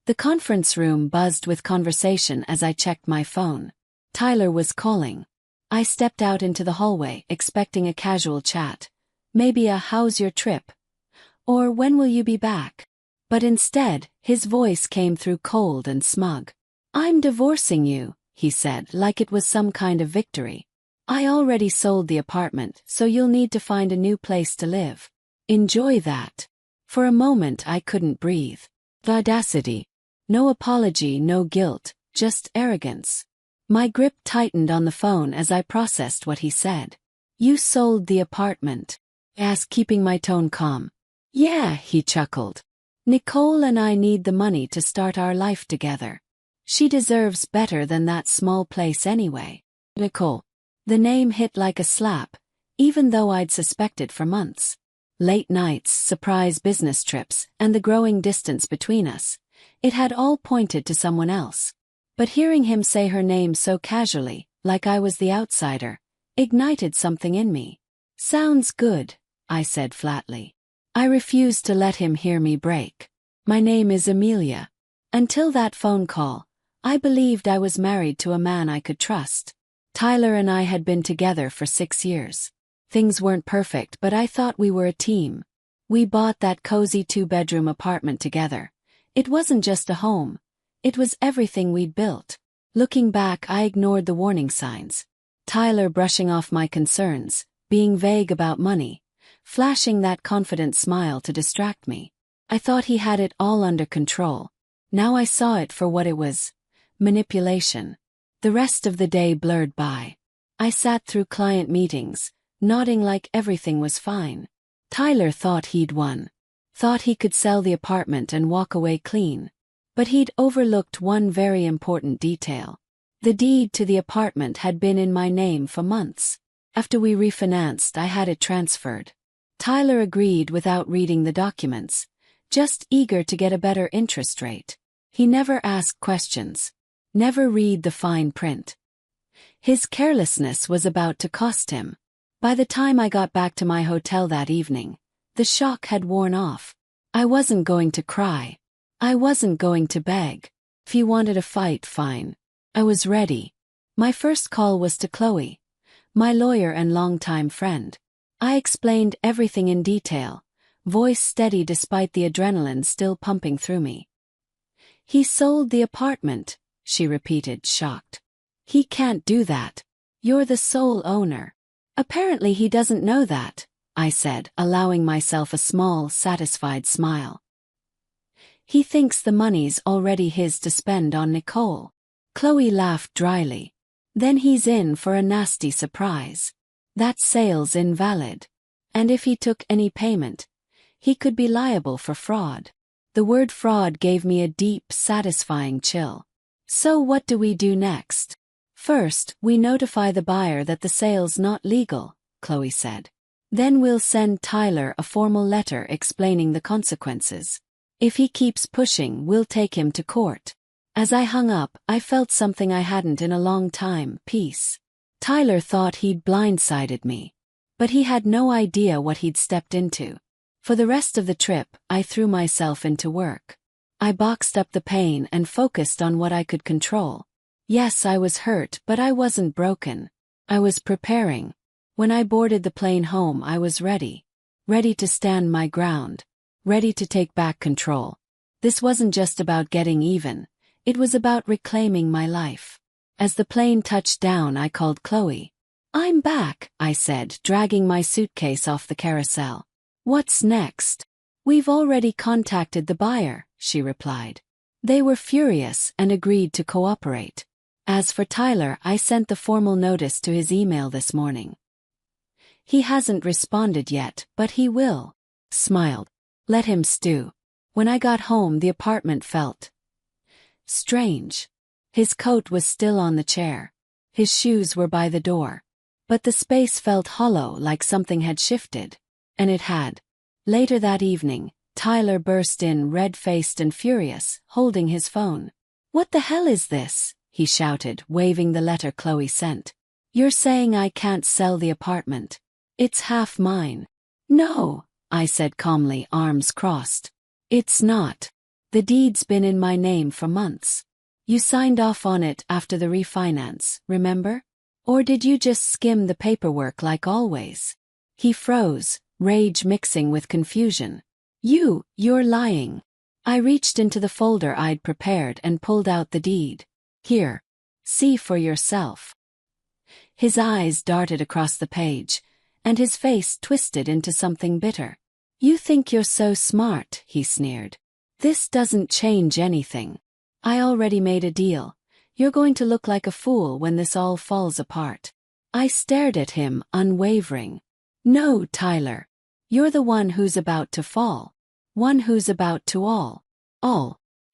The conference room buzzed with conversation as I checked my phone. Tyler was calling. I stepped out into the hallway, expecting a casual chat. Maybe a "how's your trip?" or "when will you be back?" But instead, his voice came through cold and smug. "I'm divorcing you," he said, like it was some kind of victory. "I already sold the apartment, so you'll need to find a new place to live. Enjoy that." For a moment I couldn't breathe. The audacity. No apology, no guilt, just arrogance. My grip tightened on the phone as I processed what he said. "You sold the apartment?" I asked, keeping my tone calm. "Yeah," he chuckled. "Nicole and I need the money to start our life together. She deserves better than that small place anyway." Nicole. The name hit like a slap, even though I'd suspected for months. Late nights, surprise business trips, and the growing distance between us. It had all pointed to someone else. But hearing him say her name so casually, like I was the outsider, ignited something in me. "Sounds good," I said flatly. I refused to let him hear me break. "My name is Amelia." Until that phone call, I believed I was married to a man I could trust. Tyler and I had been together for 6 years. Things weren't perfect, but I thought we were a team. We bought that cozy 2-bedroom apartment together. It wasn't just a home. It was everything we'd built. Looking back, I ignored the warning signs. Tyler brushing off my concerns, being vague about money, flashing that confident smile to distract me. I thought he had it all under control. Now I saw it for what it was: manipulation. The rest of the day blurred by. I sat through client meetings, nodding like everything was fine. Tyler thought he'd won. Thought he could sell the apartment and walk away clean. But he'd overlooked one very important detail. The deed to the apartment had been in my name for months. After we refinanced, I had it transferred. Tyler agreed without reading the documents, just eager to get a better interest rate. He never asked questions. Never read the fine print. His carelessness was about to cost him. By the time I got back to my hotel that evening, the shock had worn off. I wasn't going to cry. I wasn't going to beg. If he wanted a fight, fine. I was ready. My first call was to Chloe, my lawyer and longtime friend. I explained everything in detail, voice steady despite the adrenaline still pumping through me. "He sold the apartment," she repeated, shocked. "He can't do that. You're the sole owner." "Apparently he doesn't know that," I said, allowing myself a small, satisfied smile. "He thinks the money's already his to spend on Nicole." Chloe laughed dryly. "Then he's in for a nasty surprise. That sale's invalid. And if he took any payment, he could be liable for fraud." The word fraud gave me a deep, satisfying chill. "So what do we do next?" "First, we notify the buyer that the sale's not legal," Chloe said. "Then we'll send Tyler a formal letter explaining the consequences. If he keeps pushing, we'll take him to court." As I hung up, I felt something I hadn't in a long time: peace. Tyler thought he'd blindsided me. But he had no idea what he'd stepped into. For the rest of the trip, I threw myself into work. I boxed up the pain and focused on what I could control. Yes, I was hurt, but I wasn't broken. I was preparing. When I boarded the plane home, I was ready. Ready to stand my ground. Ready to take back control. This wasn't just about getting even. It was about reclaiming my life. As the plane touched down, I called Chloe. "I'm back," I said, dragging my suitcase off the carousel. "What's next?" "We've already contacted the buyer," she replied. They were furious and agreed to cooperate. As for Tyler, I sent the formal notice to his email this morning. He hasn't responded yet, but he will. Smiled. Let him stew. When I got home, the apartment felt strange. His coat was still on the chair. His shoes were by the door. But the space felt hollow, like something had shifted. And it had. Later that evening, Tyler burst in, red-faced and furious, holding his phone. "What the hell is this?" he shouted, waving the letter Chloe sent. "You're saying I can't sell the apartment? It's half mine." "No," I said calmly, arms crossed. "It's not. The deed's been in my name for months. You signed off on it after the refinance, remember? Or did you just skim the paperwork like always? He froze, rage mixing with confusion. You're lying. I reached into the folder I'd prepared and pulled out the deed. Here. See for yourself. His eyes darted across the page, and his face twisted into something bitter. You think you're so smart, he sneered. This doesn't change anything. I already made a deal. You're going to look like a fool when this all falls apart. I stared at him, unwavering. No, Tyler. You're the one who's about to fall. One who's about to all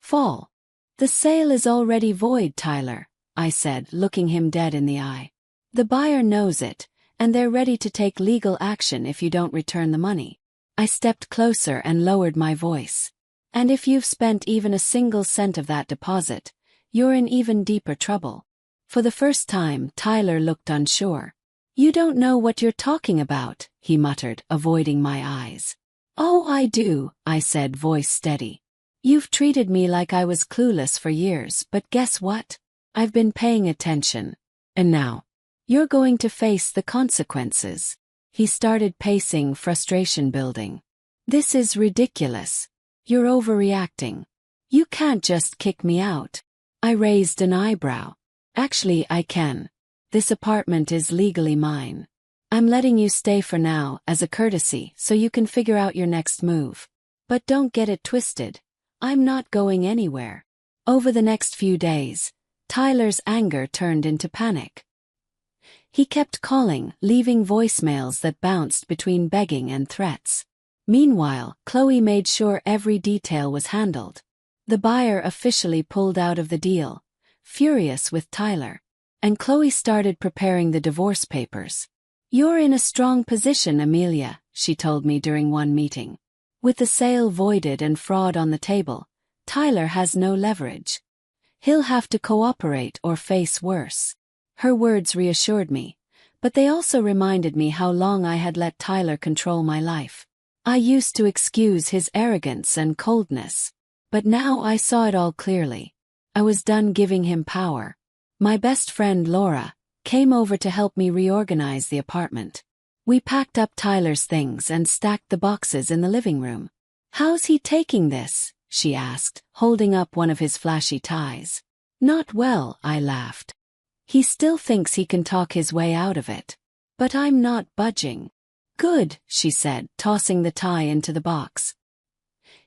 fall. The sale is already void, Tyler, I said, looking him dead in the eye. The buyer knows it, and they're ready to take legal action if you don't return the money. I stepped closer and lowered my voice. And if you've spent even a single cent of that deposit, you're in even deeper trouble. For the first time, Tyler looked unsure. You don't know what you're talking about, he muttered, avoiding my eyes. Oh, I do, I said, voice steady. You've treated me like I was clueless for years, but guess what? I've been paying attention. And now, you're going to face the consequences. He started pacing, frustration building. This is ridiculous. You're overreacting. You can't just kick me out. I raised an eyebrow. Actually, I can. This apartment is legally mine. I'm letting you stay for now, as a courtesy, so you can figure out your next move. But don't get it twisted. I'm not going anywhere. Over the next few days, Tyler's anger turned into panic. He kept calling, leaving voicemails that bounced between begging and threats. Meanwhile, Chloe made sure every detail was handled. The buyer officially pulled out of the deal, furious with Tyler. And Chloe started preparing the divorce papers. You're in a strong position, Amelia, she told me during one meeting. With the sale voided and fraud on the table, Tyler has no leverage. He'll have to cooperate or face worse. Her words reassured me, but they also reminded me how long I had let Tyler control my life. I used to excuse his arrogance and coldness. But now I saw it all clearly. I was done giving him power. My best friend Laura came over to help me reorganize the apartment. We packed up Tyler's things and stacked the boxes in the living room. How's he taking this? She asked, holding up one of his flashy ties. Not well, I laughed. He still thinks he can talk his way out of it. But I'm not budging. Good, she said, tossing the tie into the box.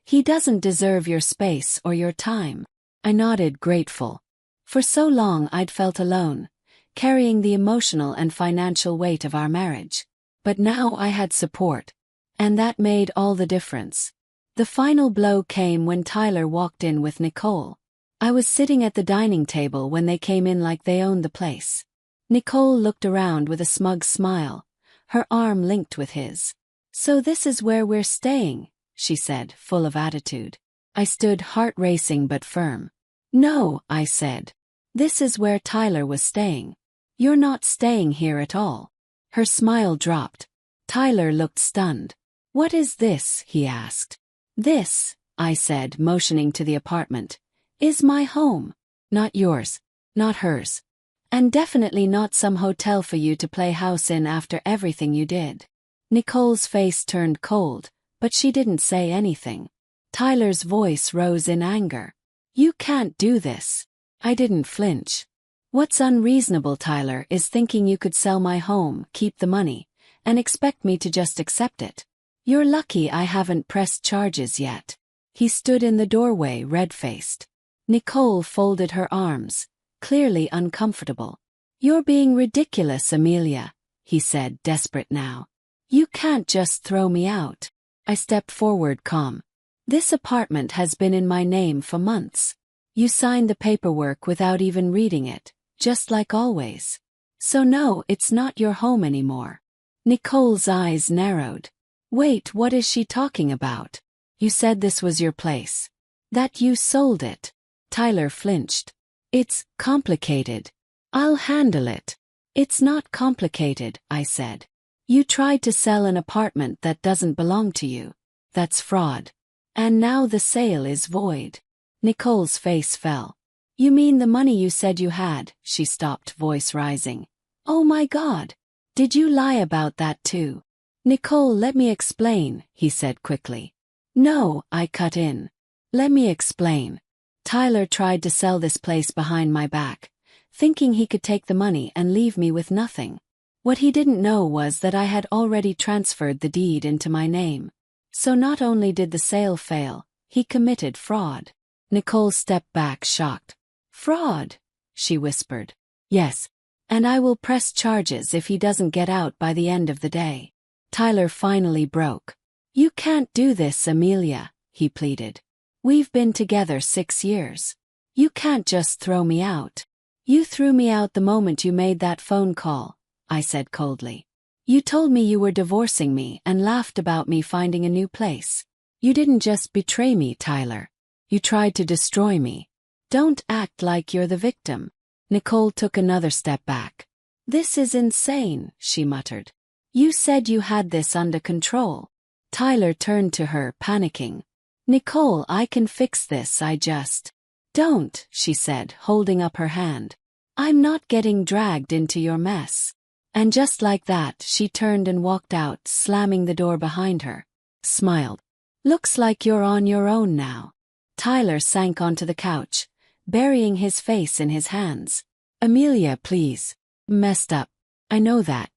He doesn't deserve your space or your time. I nodded, grateful. For so long I'd felt alone, carrying the emotional and financial weight of our marriage. But now I had support. And that made all the difference. The final blow came when Tyler walked in with Nicole. I was sitting at the dining table when they came in like they owned the place. Nicole looked around with a smug smile, her arm linked with his. So this is where we're staying, she said, full of attitude. I stood, heart racing but firm. No, I said. This is where Tyler was staying. You're not staying here at all. Her smile dropped. Tyler looked stunned. What is this? He asked. This, I said, motioning to the apartment, is my home. Not yours. Not hers. And definitely not some hotel for you to play house in after everything you did. Nicole's face turned cold, but she didn't say anything. Tyler's voice rose in anger. You can't do this. I didn't flinch. What's unreasonable, Tyler, is thinking you could sell my home, keep the money, and expect me to just accept it. You're lucky I haven't pressed charges yet. He stood in the doorway, red-faced. Nicole folded her arms, clearly uncomfortable. You're being ridiculous, Amelia, he said, desperate now. You can't just throw me out. I stepped forward, calm. This apartment has been in my name for months. You signed the paperwork without even reading it, just like always. So no, it's not your home anymore. Nicole's eyes narrowed. Wait, what is she talking about? You said this was your place. That you sold it. Tyler flinched. It's complicated. I'll handle it. It's not complicated, I said. You tried to sell an apartment that doesn't belong to you. That's fraud. And now the sale is void. Nicole's face fell. You mean the money you said you had? She stopped, voice rising. Oh my God! Did you lie about that too? Nicole, let me explain, he said quickly. No, I cut in. Let me explain. Tyler tried to sell this place behind my back, thinking he could take the money and leave me with nothing. What he didn't know was that I had already transferred the deed into my name. So not only did the sale fail, he committed fraud. Nicole stepped back, shocked. Fraud? She whispered. Yes. And I will press charges if he doesn't get out by the end of the day. Tyler finally broke. You can't do this, Amelia, he pleaded. We've been together 6 years. You can't just throw me out. You threw me out the moment you made that phone call, I said coldly. You told me you were divorcing me and laughed about me finding a new place. You didn't just betray me, Tyler. You tried to destroy me. Don't act like you're the victim. Nicole took another step back. This is insane, she muttered. You said you had this under control. Tyler turned to her, panicking. Nicole, I can fix this, I just... Don't, she said, holding up her hand. I'm not getting dragged into your mess. And just like that, she turned and walked out, slamming the door behind her. Smiled. Looks like you're on your own now. Tyler sank onto the couch, burying his face in his hands. Amelia, please. Messed up. I know that.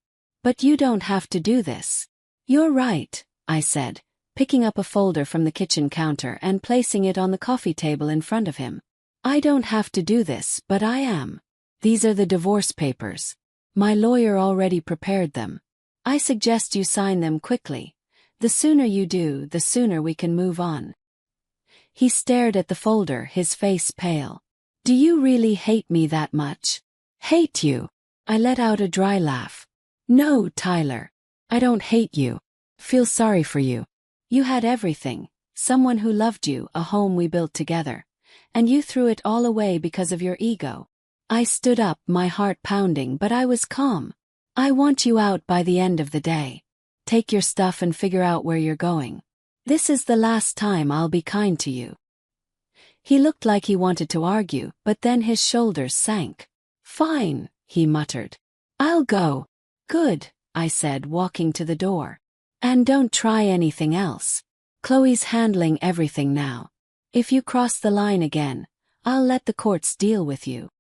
But you don't have to do this. You're right, I said, picking up a folder from the kitchen counter and placing it on the coffee table in front of him. I don't have to do this, but I am. These are the divorce papers. My lawyer already prepared them. I suggest you sign them quickly. The sooner you do, the sooner we can move on. He stared at the folder, his face pale. Do you really hate me that much? Hate you? I let out a dry laugh. No, Tyler. I don't hate you. Feel sorry for you. You had everything, someone who loved you, a home we built together. And you threw it all away because of your ego. I stood up, my heart pounding, but I was calm. I want you out by the end of the day. Take your stuff and figure out where you're going. This is the last time I'll be kind to you. He looked like he wanted to argue, but then his shoulders sank. Fine, he muttered. I'll go. Good, I said, walking to the door. And don't try anything else. Chloe's handling everything now. If you cross the line again, I'll let the courts deal with you.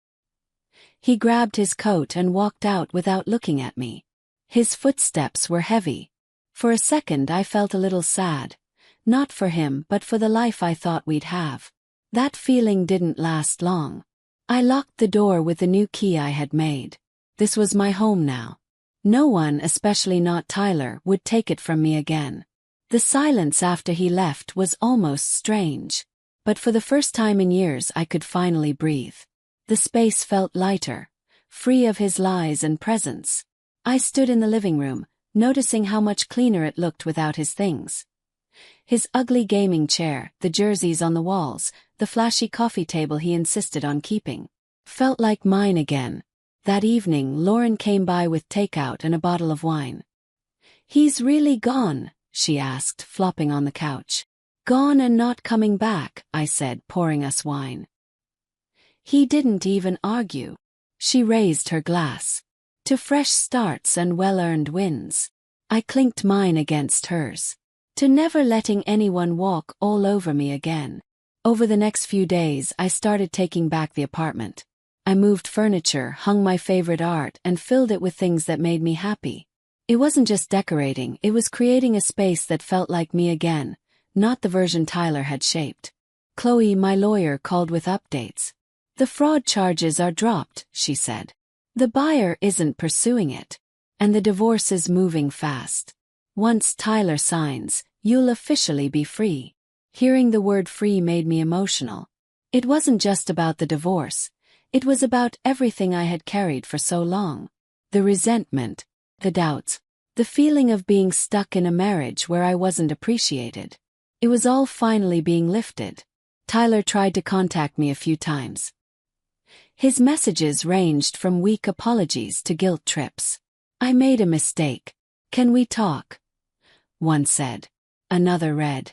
He grabbed his coat and walked out without looking at me. His footsteps were heavy. For a second I felt a little sad. Not for him, but for the life I thought we'd have. That feeling didn't last long. I locked the door with the new key I had made. This was my home now. No one, especially not Tyler, would take it from me again. The silence after he left was almost strange. But for the first time in years I could finally breathe. The space felt lighter, free of his lies and presence. I stood in the living room, noticing how much cleaner it looked without his things. His ugly gaming chair, the jerseys on the walls, the flashy coffee table he insisted on keeping. Felt like mine again. That evening Lauren came by with takeout and a bottle of wine. He's really gone, she asked, flopping on the couch. Gone and not coming back, I said, pouring us wine. He didn't even argue. She raised her glass. To fresh starts and well-earned wins. I clinked mine against hers. To never letting anyone walk all over me again. Over the next few days I started taking back the apartment. I moved furniture, hung my favorite art, and filled it with things that made me happy. It wasn't just decorating, it was creating a space that felt like me again, not the version Tyler had shaped. Chloe, my lawyer, called with updates. The fraud charges are dropped, she said. The buyer isn't pursuing it. And the divorce is moving fast. Once Tyler signs, you'll officially be free. Hearing the word free made me emotional. It wasn't just about the divorce. It was about everything I had carried for so long. The resentment, the doubts, the feeling of being stuck in a marriage where I wasn't appreciated. It was all finally being lifted. Tyler tried to contact me a few times. His messages ranged from weak apologies to guilt trips. I made a mistake. Can we talk? One said. Another read.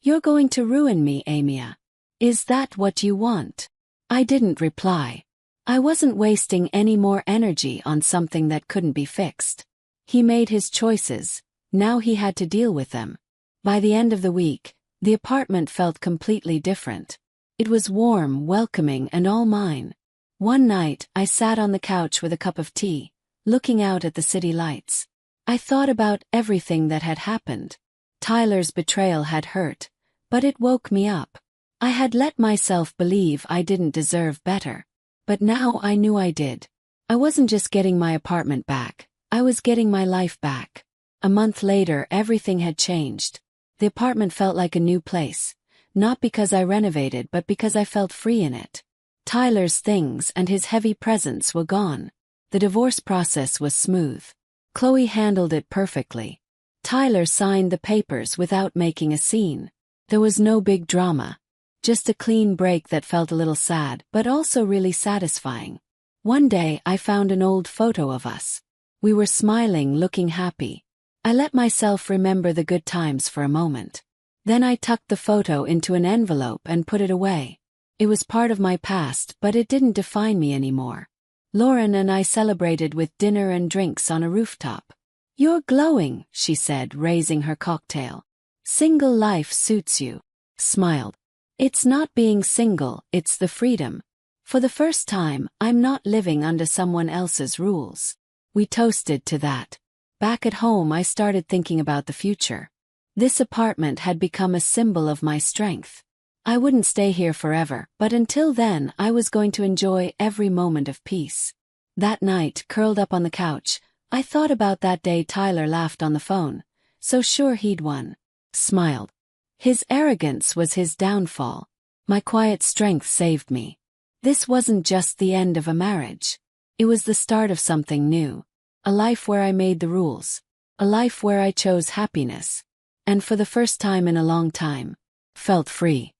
You're going to ruin me, Amia. Is that what you want? I didn't reply. I wasn't wasting any more energy on something that couldn't be fixed. He made his choices, now he had to deal with them. By the end of the week, the apartment felt completely different. It was warm, welcoming, and all mine. One night, I sat on the couch with a cup of tea, looking out at the city lights. I thought about everything that had happened. Tyler's betrayal had hurt, but it woke me up. I had let myself believe I didn't deserve better. But now I knew I did. I wasn't just getting my apartment back, I was getting my life back. A month later, everything had changed. The apartment felt like a new place, not because I renovated but because I felt free in it. Tyler's things and his heavy presence were gone. The divorce process was smooth. Chloe handled it perfectly. Tyler signed the papers without making a scene. There was no big drama. Just a clean break that felt a little sad, but also really satisfying. One day I found an old photo of us. We were smiling, looking happy. I let myself remember the good times for a moment. Then I tucked the photo into an envelope and put it away. It was part of my past, but it didn't define me anymore. Lauren and I celebrated with dinner and drinks on a rooftop. You're glowing, she said, raising her cocktail. Single life suits you. Smiled. It's not being single, it's the freedom. For the first time, I'm not living under someone else's rules. We toasted to that. Back at home, I started thinking about the future. This apartment had become a symbol of my strength. I wouldn't stay here forever, but until then, I was going to enjoy every moment of peace. That night, curled up on the couch, I thought about that day Tyler laughed on the phone, so sure he'd won. Smiled. His arrogance was his downfall. My quiet strength saved me. This wasn't just the end of a marriage. It was the start of something new. A life where I made the rules. A life where I chose happiness. And for the first time in a long time, felt free.